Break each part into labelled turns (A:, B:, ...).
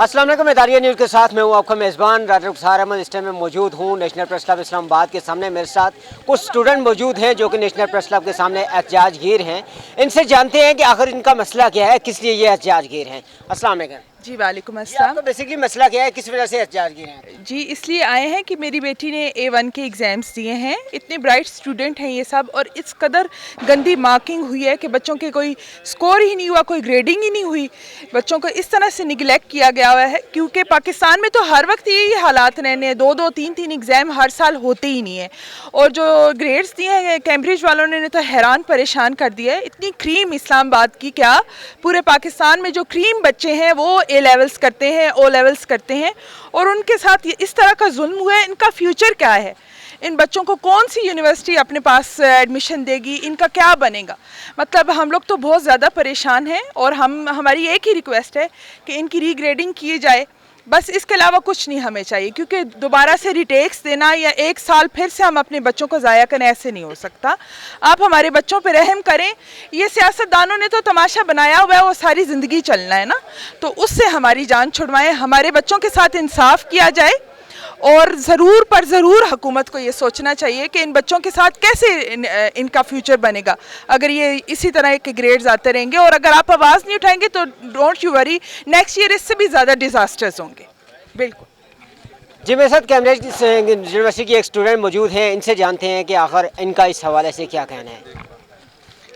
A: अस्सलाम वालेकुम, इदारिया न्यूज़ के साथ मैं हूँ आपका मेज़बान राजा रुखसार अहमद। इस टाइम में मौजूद हूँ नेशनल प्रेस क्लब इस्लामाबाद के सामने। मेरे साथ कुछ स्टूडेंट मौजूद हैं जो कि नेशनल प्रेस क्लब के सामने एहतजाजगीर हैं। इनसे जानते हैं कि आखिर इनका मसला क्या है, किस लिए ये एहतजाजगीर हैं। अस्सलाम वालेकुम।
B: जी वालेकुम अस्सलाम।
A: तो बेसिकली मसला क्या है, किस वजह से एहतजाजगीर हैं?
B: जी इसलिए आए हैं कि मेरी बेटी ने A1 के एग्ज़ाम्स दिए हैं। इतने ब्राइट स्टूडेंट हैं ये सब, और इस कदर गंदी मार्किंग हुई है कि बच्चों के कोई स्कोर ही नहीं हुआ, कोई ग्रेडिंग ही नहीं हुई। बच्चों को इस तरह से निगलेक्ट किया गया हुआ है, क्योंकि पाकिस्तान में तो हर वक्त यही हालात रहने, दो तीन एग्ज़ाम हर साल होते ही नहीं है। और जो ग्रेड्स दिए हैं कैम्ब्रिज वालों ने तो हैरान परेशान कर दिया है। इतनी क्रीम इस्लामाबाद की, क्या पूरे पाकिस्तान में जो क्रीम बच्चे हैं वो A लेवल्स करते हैं, O लेवल्स करते हैं, और उनके साथ इस तरह का जुल्म हुआ है। इनका फ्यूचर क्या है? इन बच्चों को कौन सी यूनिवर्सिटी अपने पास एडमिशन देगी? इनका क्या बनेगा? मतलब हम लोग तो बहुत ज़्यादा परेशान हैं, और हमारी एक ही रिक्वेस्ट है कि इनकी रीग्रेडिंग की जाए, बस इसके अलावा कुछ नहीं हमें चाहिए। क्योंकि दोबारा से रिटेक्स देना या एक साल फिर से हम अपने बच्चों को ज़ाया करें, ऐसे नहीं हो सकता। आप हमारे बच्चों पे रहम करें। ये सियासतदानों ने तो तमाशा बनाया हुआ है, वो सारी ज़िंदगी चलना है ना, तो उससे हमारी जान छुड़वाएं। हमारे बच्चों के साथ इंसाफ किया जाए, और ज़रूर पर ज़रूर हुकूमत को ये सोचना चाहिए कि इन बच्चों के साथ कैसे इनका फ्यूचर बनेगा अगर ये इसी तरह के ग्रेड्स आते रहेंगे। और अगर आप आवाज़ नहीं उठाएंगे तो don't you worry, next year इससे भी ज़्यादा डिज़ास्टर्स होंगे। बिल्कुल
A: जी, मेरे साथ कैम्ब्रिज यूनिवर्सिटी की एक स्टूडेंट मौजूद हैं। इनसे जानते हैं कि आखिर इनका इस हवाले से क्या कहना है।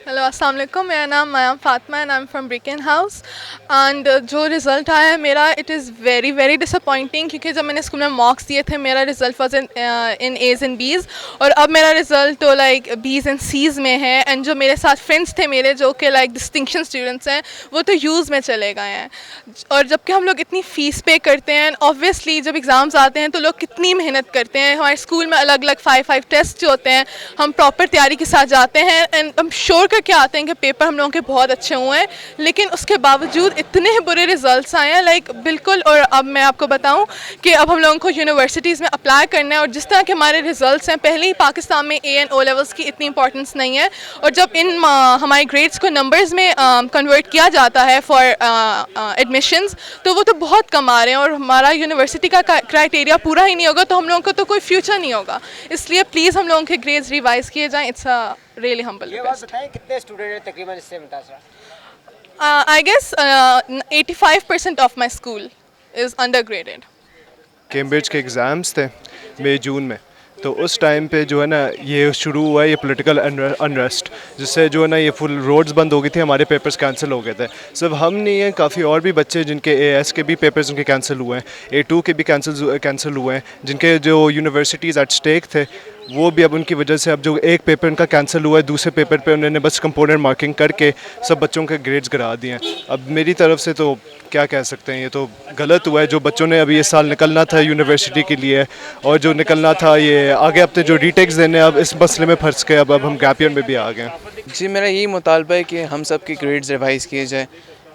C: हेलो अस्सलाम वालेकुम, मेरा नाम मयाम Fatima and I am from Beaconhouse. And जो रिज़ल्ट आया है मेरा, it is very very disappointing, क्योंकि जब मैंने स्कूल में मार्क्स दिए थे मेरा result was in A's and B's, और अब मेरा रिज़ल्ट तो लाइक B's एंड C's में है। एंड जो मेरे साथ फ्रेंड्स थे मेरे जो कि लाइक डिस्टिंक्शन स्टूडेंट्स हैं, वो तो U's में चले गए हैं। और जबकि हम लोग इतनी फ़ीस पे करते हैं, एंड ऑब्वियसली जब एग्ज़ाम्स आते हैं तो लोग कितनी मेहनत करते हैं। हमारे स्कूल में अलग अलग 5 टेस्ट जो होते हैं, हम प्रॉपर तैयारी के साथ जाते हैं, एंड हम श्योर करके आते हैं कि पेपर हम लोगों के बहुत अच्छे हुए हैं, लेकिन उसके बावजूद इतने बुरे रिजल्ट्स आए हैं लाइक बिल्कुल। और अब मैं आपको बताऊं कि अब हम लोगों को यूनिवर्सिटीज़ में अप्लाई करना है, और जिस तरह के हमारे रिजल्ट्स हैं, पहले ही पाकिस्तान में A एंड O लेवल्स की इतनी इंपॉर्टेंस नहीं है, और जब इन हमारे ग्रेड्स को नंबर्स में कन्वर्ट किया जाता है फॉर एडमिशन्स, तो वो तो बहुत कम आ रहे हैं, और हमारा यूनिवर्सिटी का क्राइटेरिया पूरा ही नहीं होगा तो हम लोगों को तो कोई फ्यूचर नहीं होगा। इसलिए प्लीज़ हम लोगों के ग्रेड्स रिवाइज़ किए जाएँ। इट्स अ रियली हम्बल
A: ये बात बताएं, कितने स्टूडेंट हैं तकरीबन इससे मुतासर?
C: I guess 85% of my school is undergraded.
D: Cambridge के एग्ज़ाम्स थे मई जून में, तो उस टाइम पे जो है ना ये शुरू हुआ है ये पॉलिटिकल अनरेस्ट, जिससे जो है ना ये फुल रोड्स बंद हो गई थी, हमारे पेपर्स कैंसिल हो गए थे। सिर्फ हम नहीं हैं, काफ़ी और भी बच्चे जिनके AS के भी पेपर्स उनके कैंसिल हुए हैं, A2 के भी कैंसिल हुए हैं, जिनके जो यूनिवर्सिटीज़ एट स्टेक थे वो भी अब उनकी वजह से, अब जो एक पेपर उनका कैंसिल हुआ है, दूसरे पेपर पे उन्होंने बस कंपोनेंट मार्किंग करके सब बच्चों के ग्रेड्स गिरा दिए हैं। अब मेरी तरफ से तो क्या कह सकते हैं, ये तो गलत हुआ है। जो बच्चों ने अभी इस साल निकलना था यूनिवर्सिटी के लिए, और जो निकलना था ये आगे हफ्ते जो रीटेक्स देने, अब इस मसले में फंस गए। अब हम गैप ईयर में भी आ गए।
E: जी मेरा यही मुतालबा है कि हम सब के ग्रेड्स रिवाइज़ किए जाए,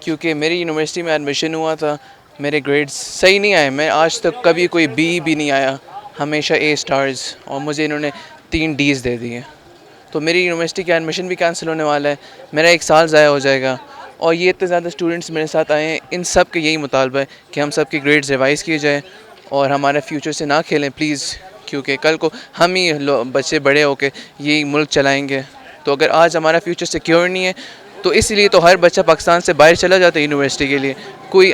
E: क्योंकि मेरी यूनिवर्सिटी में एडमिशन हुआ था, मेरे ग्रेड्स सही नहीं आए। मैं आज तक कभी कोई B भी नहीं आया, हमेशा A स्टार्स, और मुझे इन्होंने 3 D's दे दिए। तो मेरी यूनिवर्सिटी का एडमिशन भी कैंसिल होने वाला है, मेरा 1 साल ज़ाया हो जाएगा। और ये इतने ज़्यादा स्टूडेंट्स मेरे साथ आए हैं, इन सब के यही मुतालबा है कि हम सब के ग्रेड्स रिवाइज़ किए जाए, और हमारे फ्यूचर से ना खेलें प्लीज़, क्योंकि कल को हम ही बच्चे बड़े होकर यही मुल्क चलाएँगे। तो अगर आज हमारा फ्यूचर सिक्योर नहीं है, तो इसलिए तो हर बच्चा पाकिस्तान से बाहर चला जाता है यूनिवर्सिटी के लिए। कोई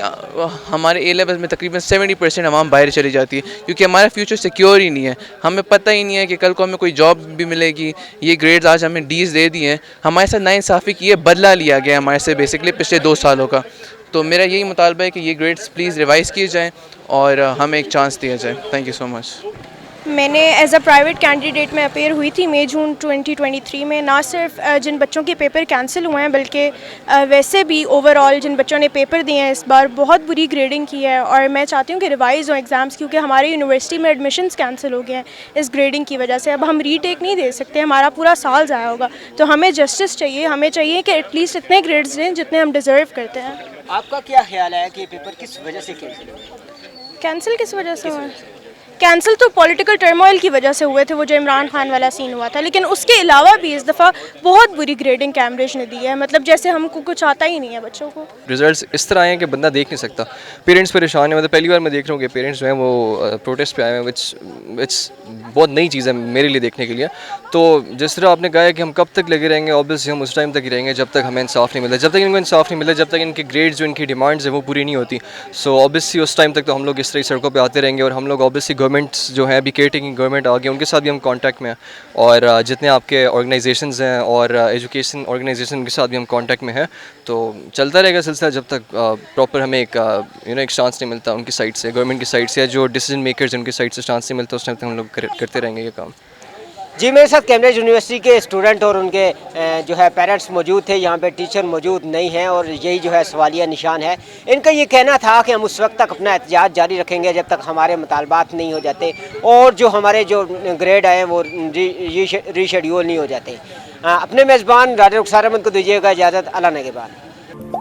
E: हमारे A लेवल में तकरीबन 70% आवाम बाहर चली जाती है, क्योंकि हमारा फ्यूचर सिक्योर ही नहीं है। हमें पता ही नहीं है कि कल को हमें कोई जॉब भी मिलेगी। ये ग्रेड्स आज हमें D's दे दिए हैं, हमारे साथ नाइंसाफ़ी की है, बदला लिया गया हमारे से बेसिकली पिछले 2 सालों का। तो मेरा यही मुतालबा है कि ये ग्रेड्स प्लीज़ रिवाइज़ किए जाएँ और हमें एक चांस दिया जाए। Thank you so much.
F: मैंने एज अ प्राइवेट कैंडिडेट में अपेयर हुई थी मई जून 2023 में। ना सिर्फ जिन बच्चों के पेपर कैंसिल हुए हैं, बल्कि वैसे भी ओवरऑल जिन बच्चों ने पेपर दिए हैं इस बार बहुत बुरी ग्रेडिंग की है, और मैं चाहती हूँ कि रिवाइज़ हो एग्ज़ाम्स, क्योंकि हमारी यूनिवर्सिटी में एडमिशन्स कैंसिल हो गए हैं इस ग्रेडिंग की वजह से। अब हम रीटेक नहीं दे सकते, हमारा पूरा साल ज़ाया होगा। तो हमें जस्टिस चाहिए, हमें चाहिए कि एटलीस्ट इतने ग्रेड्स दें जितने हम डिज़र्व करते हैं।
A: आपका क्या ख्याल है कि पेपर किस वजह से कैंसिल हुए?
F: कैंसिल किस वजह से हुआ? कैंसिल तो पॉलिटिकल टर्मोइल की वजह से हुए थे, वो जो इमरान खान वाला सीन हुआ था, लेकिन उसके अलावा भी इस दफ़ा बहुत बुरी ग्रेडिंग कैम्ब्रिज ने दी है, मतलब जैसे हमको कुछ आता ही नहीं है बच्चों को।
G: रिजल्ट्स इस तरह आए हैं कि बंदा देख नहीं सकता, पेरेंट्स परेशान हैं। मतलब पहली बार मैं देख रहा हूँ कि पेरेंट्स जो हैं वो प्रोटेस्ट पे आए हैं, विच बहुत नई चीज़ है मेरे लिए देखने के लिए। तो जिस तरह आपने कहा है कि हम कब तक लगे रहेंगे, ऑब्वियसली हम उस टाइम तक ही रहेंगे जब तक हमें इंसाफ नहीं मिलता, जब तक इनको इंसाफ नहीं मिलता, जब तक इनके ग्रेड्स जो इनकी डिमांड्स हैं वो पूरी नहीं होती। सो ऑब्वियसली उस टाइम तक तो हम लोग इस तरह सड़कों पे आते रहेंगे, और हम लोग ऑब्वियसली गवर्नमेंट्स जो हैं अभी केयर टेकिंग गवर्नमेंट आ गई, उनके साथ भी हम कांटेक्ट में हैं, और जितने आपके ऑर्गेनाइजेशंस हैं और एजुकेशन ऑर्गेनाइजेशन के साथ भी हम कांटेक्ट में हैं। तो चलता रहेगा सिलसिला जब तक प्रॉपर हमें एक एक चांस नहीं मिलता उनकी साइड से, गवर्नमेंट की साइड से, या जो डिसीजन मेकर्स हैं उनकी साइड से चांस नहीं मिलता, उस टाइम तक हम लोग करते रहेंगे ये काम।
A: जी, मेरे साथ कैम्ब्रिज यूनिवर्सिटी के स्टूडेंट और उनके जो है पेरेंट्स मौजूद थे, यहाँ पे टीचर मौजूद नहीं हैं, और यही जो है सवालिया निशान है। इनका ये कहना था कि हम उस वक्त तक अपना एहतजाज जारी रखेंगे जब तक हमारे मुतालबात नहीं हो जाते, और जो हमारे जो ग्रेड आए हैं वो रीशेड्यूल नहीं हो जाते। अपने मेज़बान राजा रुखसार अहमद को दीजिएगा इजाज़त। अल्लाह ने के बाद।